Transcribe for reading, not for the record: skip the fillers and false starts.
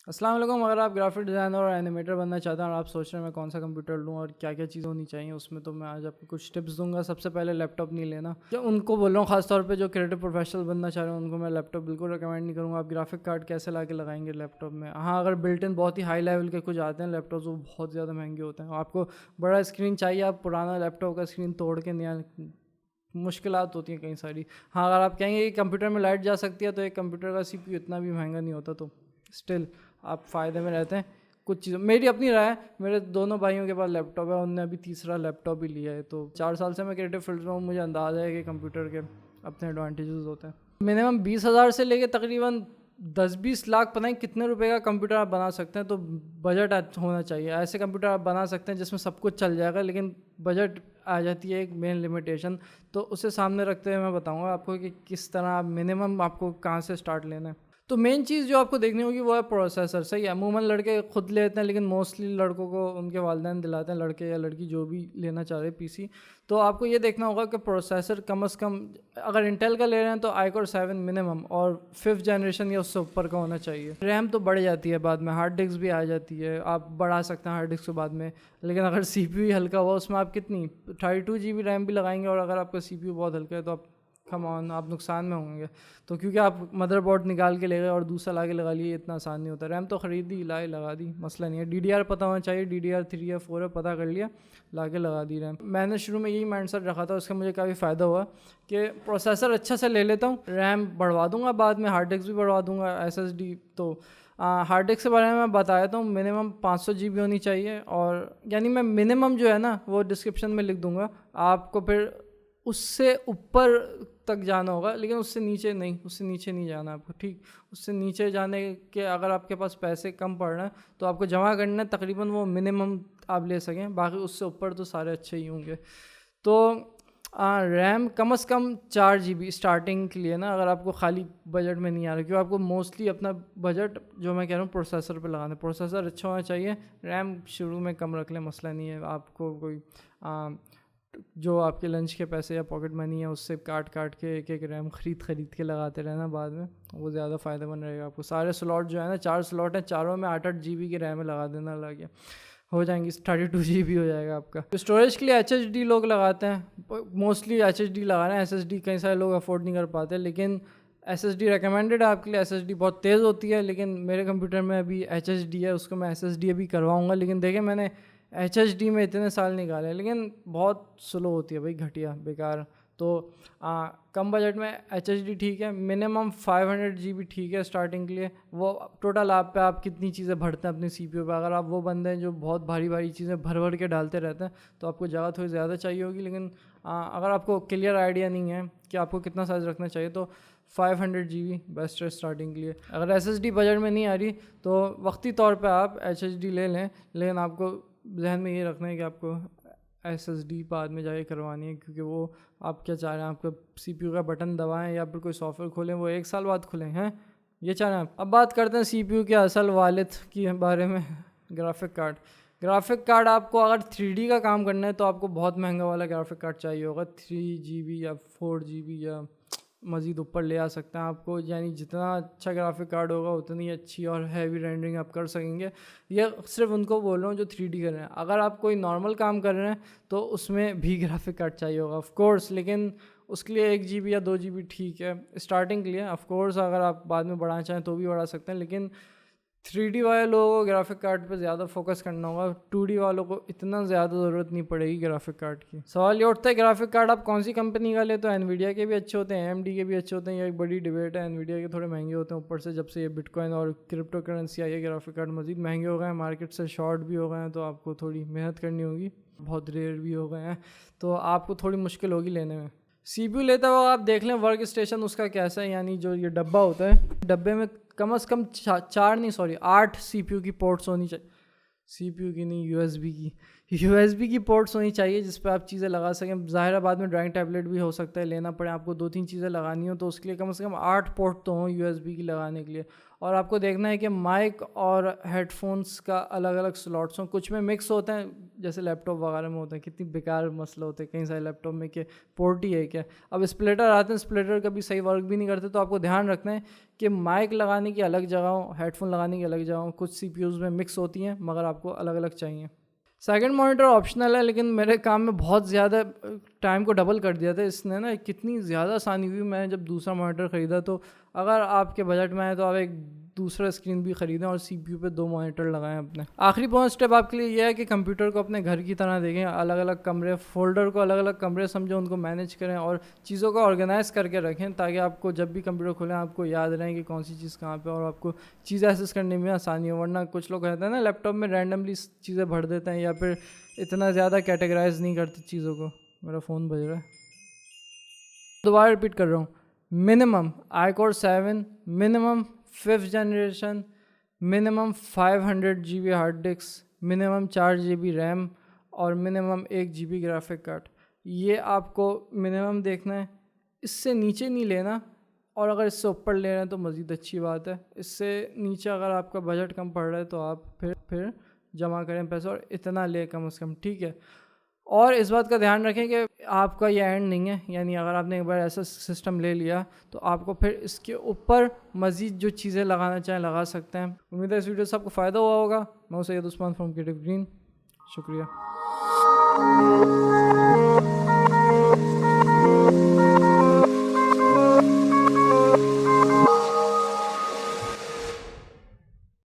अस्सलाम वालेकुम। अगर आप ग्राफिक डिज़ाइनर और एनिमेटर बनना चाहते हैं और आप सोच रहे हैं मैं कौन सा कंप्यूटर लूँ और क्या क्या चीज़ें होनी चाहिए उसमें, तो मैं आज आपको कुछ टिप्स दूंगा। सबसे पहले लैपटॉप नहीं लेना, जो उनको बोल रहा हूँ खासतौर पे जो क्रिएटिव प्रोफेशनल बनना चाह रहे हैं उनको मैं लैपटॉप बिल्कुल रिकमेंड नहीं करूँगा। आप ग्राफिक कार्ड कैसे ला के लगाएंगे लैपटॉप में? हाँ, अगर बिल्ट इन बहुत ही हाई लेवल के कुछ आते हैं लैपटॉप, वो बहुत ज़्यादा महंगे होते हैं। आपको बड़ा स्क्रीन चाहिए, आप पुराना लैपटॉप का स्क्रीन तोड़ के नया, मुश्किलात होती हैं कई सारी। हाँ, अगर आप कहेंगे कि कंप्यूटर में लाइट जा सकती है तो एक कंप्यूटर का CPU इतना भी महंगा नहीं होता, तो स्टिल आप फ़ायदे में रहते हैं कुछ चीज़ों। मेरी अपनी राय है, मेरे दोनों भाइयों के पास लैपटॉप है, उनने अभी तीसरा लैपटॉप भी लिया है। तो 4 साल से मैं क्रिएटिव फील्ड में हूँ, मुझे अंदाज़ा है कि कंप्यूटर के अपने एडवांटेजेस होते हैं। मिनिमम 20,000 से लेके तकरीबन 10-20 लाख, पता नहीं कितने रुपए का कंप्यूटर आप बना सकते हैं। तो बजट होना चाहिए। ऐसे कंप्यूटर आप बना सकते हैं जिसमें सब कुछ चल जाएगा, लेकिन बजट आ जाती है एक मेन लिमिटेशन। तो उसे सामने रखते हुए मैं बताऊंगा आपको कि किस तरह आप मिनिमम आपको कहाँ से स्टार्ट लेना है। तो मेन चीज़ जो आपको देखनी होगी वो है प्रोसेसर। सही है, अमूमन लड़के खुद लेते हैं, लेकिन मोस्टली लड़कों को उनके वालिदैन दिलाते हैं, लड़के या लड़की जो भी लेना चाह रहे हैं PC। तो आपको ये देखना होगा कि प्रोसेसर कम से कम, अगर इंटेल का ले रहे हैं तो iCore 7 मिनिमम और 5th जनरेशन या उससे ऊपर का होना चाहिए। रैम तो बढ़ जाती है बाद में, हार्ड डिस्क भी आ जाती है, आप बढ़ा सकते हैं हार्ड डिस्क को बाद में। लेकिन अगर CPU ही हल्का हुआ, उसमें आप कितनी 32 GB रैम भी लगाएंगे और अगर आपका CPU बहुत हल्का है तो आप कम ऑन, आप नुकसान में होंगे। तो क्योंकि आप मदरबोर्ड निकाल के ले गए और दूसरा ला के लगा लिए, इतना आसान नहीं होता। रैम तो ख़रीदी, लाई, लगा दी, मसला नहीं है। DDR पता होना चाहिए, DDR 3 या 4 है, पता कर लिया, ला के लगा दी रैम। मैंने शुरू में यही माइंडसेट रखा था, उसका मुझे काफ़ी फ़ायदा हुआ कि प्रोसेसर अच्छा से ले लेता हूँ, रैम बढ़वा दूँगा बाद में, हार्ड डिस्क भी बढ़वा दूँगा, SSD। तो हार्ड डिस्क के बारे में मैं बताया था, मिनिमम 500 GB होनी चाहिए। और यानी मैं मिनिमम जो है ना वो डिस्क्रिप्शन में लिख दूँगा, आपको फिर उससे ऊपर तक जाना होगा, लेकिन उससे नीचे नहीं, उससे नीचे नहीं जाना आपको, ठीक। उससे नीचे जाने के अगर आपके पास पैसे कम पड़ रहे हैं तो आपको जमा करना है तकरीबन वो मिनिमम आप ले सकें, बाकी उससे ऊपर तो सारे अच्छे ही होंगे। तो रैम कम से कम 4 GB स्टार्टिंग के लिए ना, अगर आपको खाली बजट में नहीं आ रहा, क्योंकि आपको मोस्टली अपना बजट जो मैं कह रहा हूँ प्रोसेसर पे लगाना है। प्रोसेसर अच्छा होना चाहिए, रैम शुरू में कम रख लें, मसला नहीं है। आपको कोई जो आपके लंच के पैसे या पॉकेट मनी है उससे काट काट के एक एक रैम खरीद के लगाते रहना बाद में, वो ज़्यादा फ़ायदेमंद रहेगा आपको। सारे स्लॉट जो है ना, 4 स्लॉट हैं, चारों में 8-8 GB की रैम लगा देना, लगे हो जाएंगी, 32 GB हो जाएगा आपका। स्टोरेज के लिए HDD लोग लगाते हैं, मोस्टली HDD लगा रहे हैं। SSD कई सारे लोग अफोर्ड नहीं कर पाते, लेकिन SSD रिकमेंडेड है आपके लिए। SSD बहुत तेज़ होती है, लेकिन मेरे कंप्यूटर में अभी HDD है, उसको मैं SSD अभी करवाऊँगा। लेकिन देखिए, मैंने HDD में इतने साल निकाले, लेकिन बहुत स्लो होती है भाई, घटिया, बेकार। तो कम बजट में HDD ठीक है, मिनिमम 500 GB ठीक है स्टार्टिंग के लिए। वो टोटल आप पे, आप कितनी चीज़ें भरते हैं अपनी CPU पे। अगर आप वो बंदे हैं जो बहुत भारी भारी चीज़ें भर भर के डालते रहते हैं तो आपको जगह थोड़ी ज़्यादा चाहिए होगी। लेकिन अगर आपको क्लियर आइडिया नहीं है कि आपको कितना साइज़ रखना चाहिए तो 500 GB बेस्ट है स्टार्टिंग के लिए। अगर SSD बजट में नहीं आ रही तो वक्ती तौर पे आप HDD ले लें, लेकिन आपको जहन में ये रखना है कि आपको SSD बाद में जाके करवानी है, क्योंकि वो आप क्या चाह रहे हैं, आपका CPU का बटन दबाएं या फिर कोई सॉफ्टवेयर खोलें वो 1 साल बाद खुलें, हैं ये चाह रहे हैं आप। अब बात करते हैं CPU के असल वालिद की बारे में, ग्राफिक कार्ड। ग्राफिक कार्ड आपको अगर 3D का काम करना है तो आपको बहुत महंगा वाला ग्राफिक कार्ड चाहिए होगा, 3 GB या 4 GB या मज़ीद ऊपर ले आ सकते हैं आपको। यानी जितना अच्छा ग्राफिक कार्ड होगा उतनी अच्छी और हैवी रेंडरिंग आप कर सकेंगे। ये सिर्फ उनको बोल रहा हूँ जो 3D कर रहे हैं। अगर आप कोई नॉर्मल काम कर रहे हैं तो उसमें भी ग्राफिक कार्ड चाहिए होगा ऑफ कोर्स, लेकिन उसके लिए 1 GB या 2 GB ठीक है स्टार्टिंग के लिए। ऑफ कोर्स अगर आप बाद में बढ़ाना चाहें तो भी बढ़ा सकते हैं, लेकिन 3D वाले लोगों को ग्राफिक कार्ड पे ज़्यादा फोकस करना होगा। 2D वालों को इतना ज़्यादा ज़रूरत नहीं पड़ेगी ग्राफिक कार्ड की। सवाल ये उठता है ग्राफिक कार्ड आप कौन सी कंपनी का ले, तो एनवीडिया के भी अच्छे होते हैं, AMD के भी अच्छे होते हैं। ये एक बड़ी डिबेट है, एनवीडिया के थोड़े महंगे होते हैं, ऊपर से जब से ये बिटकॉइन और क्रिप्टो करेंसी आई है ग्राफिक कार्ड मज़ीद महंगे हो गए हैं, मार्केट से शॉर्ट भी हो गए हैं, तो आपको थोड़ी मेहनत करनी होगी, बहुत रेयर भी हो गए हैं, तो आपको थोड़ी मुश्किल होगी लेने में। CPU लेता हो आप देख लें वर्क स्टेशन उसका कैसा है, यानी जो ये डब्बा होता है, डब्बे में कम से कम 8 CPU की पोर्ट्स होनी चाहिए। CPU की नहीं, USB की पोर्ट्स होनी चाहिए जिस पर आप चीज़ें लगा सकें। ज़ाहिर बाद में ड्राइंग टैबलेट भी हो सकता है लेना पड़े आपको, 2-3 चीज़ें लगानी हो तो उसके लिए कम से कम 8 पोर्ट तो हों USB की लगाने के लिए। और आपको देखना है कि माइक और हेडफोन्स का अलग अलग स्लॉट्स हों, कुछ में मिक्स होते हैं, जैसे लैपटॉप वगैरह में होते हैं, कितनी बेकार मसले होते हैं कई सारे लैपटॉप में कि पोर्ट ही है क्या। अब स्प्लिटर आते हैं, स्प्लिटर कभी सही वर्क भी नहीं करते, तो आपको ध्यान रखना है कि माइक लगाने की अलग जगह हो, हेडफोन लगाने की अलग जगह हो। कुछ CPUs में मिक्स होती हैं मगर आपको अलग अलग चाहिए। सेकंड मॉनिटर ऑप्शनल है, लेकिन मेरे काम में बहुत ज़्यादा टाइम को डबल कर दिया था इसने ना। कितनी ज़्यादा आसानी हुई मैं जब दूसरा मॉनिटर ख़रीदा। तो अगर आपके बजट में आए तो आप एक दूसरा स्क्रीन भी ख़रीदें और CPU पे 2 मॉनिटर लगाएं अपने। आखिरी पॉइंट स्टेप आपके लिए यह है कि कंप्यूटर को अपने घर की तरह देखें, अलग अलग कमरे, फोल्डर को अलग अलग कमरे समझें, उनको मैनेज करें और चीज़ों को ऑर्गेनाइज करके रखें, ताकि आपको जब भी कंप्यूटर खोलें आपको याद रहे कि कौन सी चीज़ कहाँ पे, और आपको चीज़ें एक्सेस करने में आसानी हो। वरना कुछ लोग कहते हैं ना लैपटॉप में रैंडमली चीज़ें भर देते हैं या फिर इतना ज़्यादा कैटेगराइज नहीं करते चीज़ों को। मेरा फ़ोन बज रहा है, दोबारा रिपीट कर रहा हूँ। Minimum iCore 7, minimum 5th generation, minimum 500 GB hard disk, minimum 4 GB RAM और मिनिमम 1 GB ग्राफिक कार्ड। ये आपको मिनिमम देखना है, इससे नीचे नहीं लेना, और अगर इससे ऊपर ले रहे हैं तो मज़ीद अच्छी बात है। इससे नीचे अगर आपका बजट कम पड़ रहा है तो आप फिर जमा करें पैसे, और इतना ले कम से कम, ठीक है। और इस बात का ध्यान रखें कि आपका ये एंड नहीं है, यानी अगर आपने एक बार ऐसा सिस्टम ले लिया तो आपको फिर इसके ऊपर मज़ीद जो चीज़ें लगाना चाहें लगा सकते हैं। उम्मीद है इस वीडियो से आपको फ़ायदा हुआ होगा। मैं हूं Syed Usman from creative green, शुक्रिया।